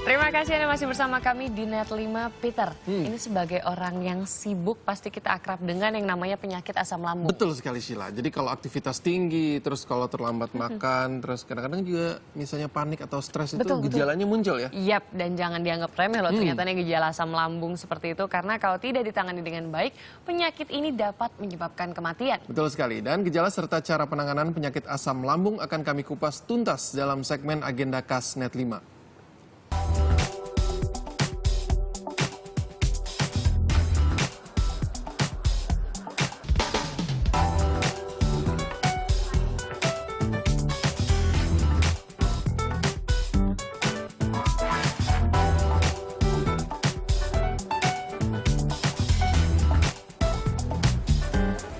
Terima kasih Anda masih bersama kami di Net 5. Peter, ini sebagai orang yang sibuk pasti kita akrab dengan yang namanya penyakit asam lambung. Betul sekali Sheila. Jadi kalau aktivitas tinggi, terus kalau terlambat makan, terus kadang-kadang juga misalnya panik atau stres itu gejalanya muncul ya? Yap, dan jangan dianggap remeh loh ternyata gejala asam lambung seperti itu. Karena kalau tidak ditangani dengan baik, penyakit ini dapat menyebabkan kematian. Betul sekali. Dan gejala serta cara penanganan penyakit asam lambung akan kami kupas tuntas dalam segmen Agenda Khas Net 5.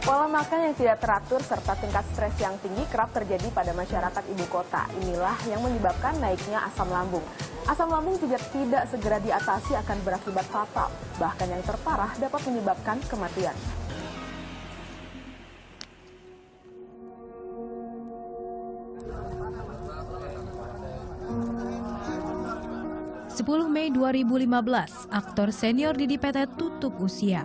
Pola makan yang tidak teratur serta tingkat stres yang tinggi kerap terjadi pada masyarakat ibu kota. Inilah yang menyebabkan naiknya asam lambung. Asam lambung jika tidak segera diatasi akan berakibat fatal. Bahkan yang terparah dapat menyebabkan kematian. Mei 2015, aktor senior Didi Petet tutup usia.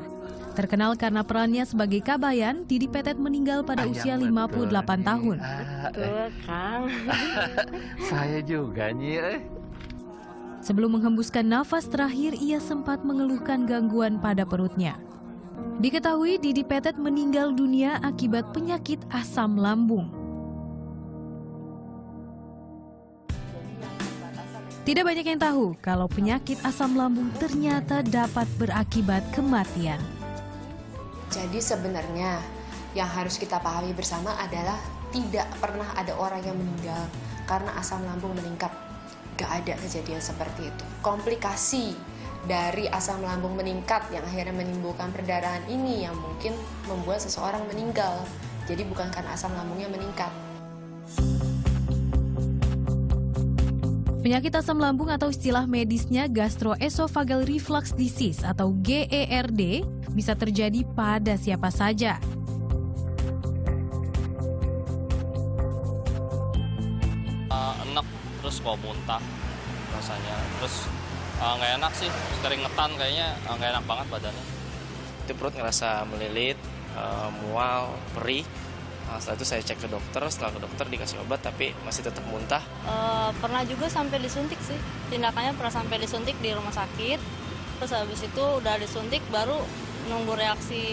Terkenal karena perannya sebagai Kabayan, Didi Petet meninggal pada usia 58 tahun. Betul, Kang. Saya juga nih. Sebelum menghembuskan nafas terakhir, ia sempat mengeluhkan gangguan pada perutnya. Diketahui Didi Petet meninggal dunia akibat penyakit asam lambung. Tidak banyak yang tahu kalau penyakit asam lambung ternyata dapat berakibat kematian. Jadi sebenarnya yang harus kita pahami bersama adalah tidak pernah ada orang yang meninggal karena asam lambung meningkat. Gak ada kejadian seperti itu. Komplikasi dari asam lambung meningkat yang akhirnya menimbulkan perdarahan ini yang mungkin membuat seseorang meninggal. Jadi bukan karena asam lambungnya meningkat. Penyakit asam lambung atau istilah medisnya gastroesophageal reflux disease atau GERD bisa terjadi pada siapa saja. Enak, terus kok muntah rasanya, terus nggak enak sih, keringetan kayaknya nggak enak banget badannya. Itu perut ngerasa melilit, mual, perih. Setelah itu saya cek ke dokter, setelah ke dokter dikasih obat tapi masih tetap muntah. Pernah juga sampai disuntik sih, tindakannya pernah sampai disuntik di rumah sakit. Terus habis itu udah disuntik baru nunggu reaksi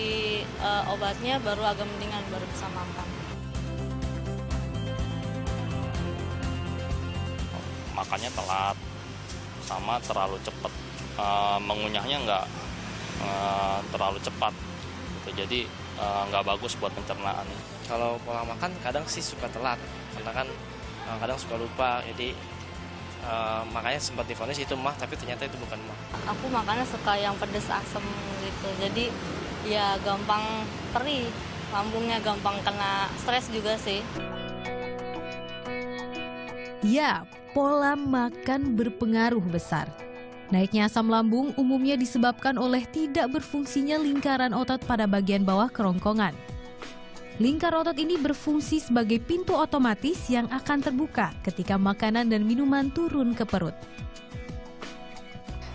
obatnya baru agak mendingan, baru bisa makan. Makannya telat, sama terlalu cepat, mengunyahnya nggak terlalu cepat, gitu. Jadi nggak bagus buat pencernaan. Kalau pola makan kadang sih suka telat, karena kan kadang suka lupa, jadi makanya sempat divonis itu mah, tapi ternyata itu bukan mah. Aku makannya suka yang pedes asem gitu, jadi ya gampang perih, lambungnya gampang kena stres juga sih. Ya, pola makan berpengaruh besar. Naiknya asam lambung umumnya disebabkan oleh tidak berfungsinya lingkaran otot pada bagian bawah kerongkongan. Lingkar otot ini berfungsi sebagai pintu otomatis yang akan terbuka ketika makanan dan minuman turun ke perut.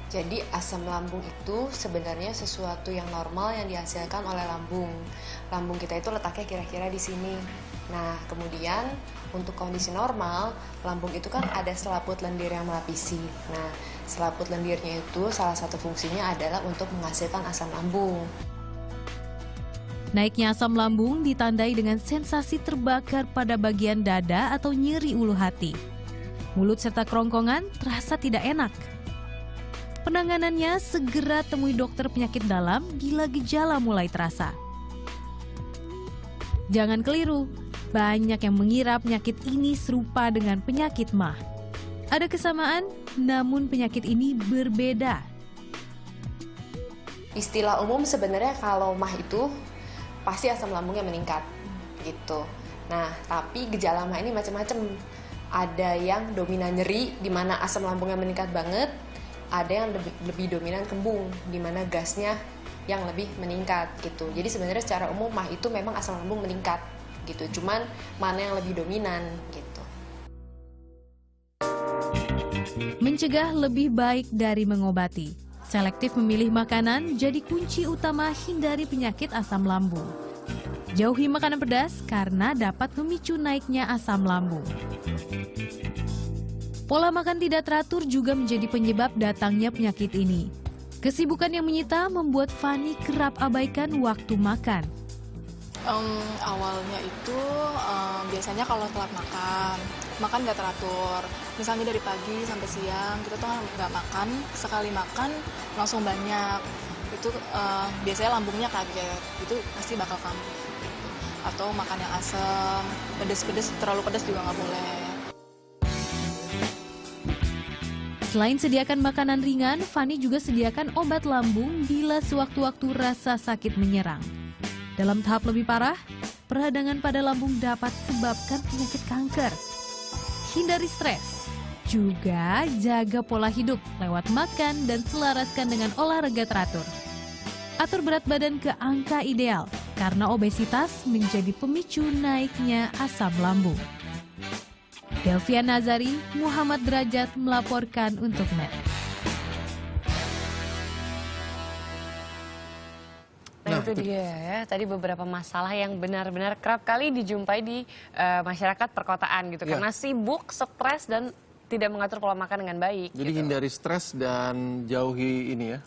Jadi asam lambung itu sebenarnya sesuatu yang normal yang dihasilkan oleh lambung. Lambung kita itu letaknya kira-kira di sini. Nah, kemudian untuk kondisi normal, lambung itu kan ada selaput lendir yang melapisi. Nah, selaput lendirnya itu salah satu fungsinya adalah untuk menghasilkan asam lambung. Naiknya asam lambung ditandai dengan sensasi terbakar pada bagian dada atau nyeri ulu hati. Mulut serta kerongkongan terasa tidak enak. Penanganannya segera temui dokter penyakit dalam bila gejala mulai terasa. Jangan keliru, banyak yang mengira penyakit ini serupa dengan penyakit MAH. Ada kesamaan, namun penyakit ini berbeda. Istilah umum sebenarnya kalau MAH itu pasti asam lambungnya meningkat gitu. Nah, tapi gejala MAH ini macam-macam. Ada yang dominan nyeri di mana asam lambungnya meningkat banget, ada yang lebih dominan kembung di mana gasnya yang lebih meningkat gitu. Jadi sebenarnya secara umum MAH itu memang asam lambung meningkat gitu. Cuman mana yang lebih dominan gitu. Mencegah lebih baik dari mengobati. Selektif memilih makanan jadi kunci utama hindari penyakit asam lambung. Jauhi makanan pedas karena dapat memicu naiknya asam lambung. Pola makan tidak teratur juga menjadi penyebab datangnya penyakit ini. Kesibukan yang menyita membuat Fani kerap abaikan waktu makan. Awalnya itu biasanya kalau telat makan nggak teratur. Misalnya dari pagi sampai siang kita tuh nggak makan, sekali makan langsung banyak. Itu biasanya lambungnya kaget, itu pasti bakal kambuh. Atau makan yang asam, pedes-pedes, terlalu pedes juga nggak boleh. Selain sediakan makanan ringan, Fani juga sediakan obat lambung bila sewaktu-waktu rasa sakit menyerang. Dalam tahap lebih parah, peradangan pada lambung dapat sebabkan penyakit kanker. Hindari stres, juga jaga pola hidup lewat makan dan selaraskan dengan olahraga teratur. Atur berat badan ke angka ideal, karena obesitas menjadi pemicu naiknya asam lambung. Delvian Nazari, Muhammad Derajat melaporkan untuk NET. Nah itu dia ya, tadi beberapa masalah yang benar-benar kerap kali dijumpai di masyarakat perkotaan gitu. Karena sibuk, stres, dan tidak mengatur pola makan dengan baik. Jadi hindari stres dan jauhi ini ya,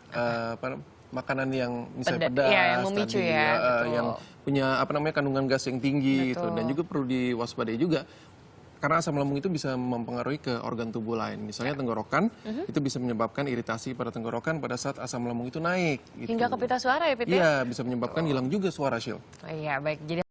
makanan yang misalnya pedas, yang memicu tadi, ya, yang punya kandungan gas yang tinggi gitu. Dan juga perlu diwaspadai juga. Karena asam lambung itu bisa mempengaruhi ke organ tubuh lain. Misalnya tenggorokan, itu bisa menyebabkan iritasi pada tenggorokan pada saat asam lambung itu naik. Gitu. Hingga ke pita suara ya, Pit? Iya, bisa menyebabkan hilang juga suara, Syil. Oh iya, baik. Jadi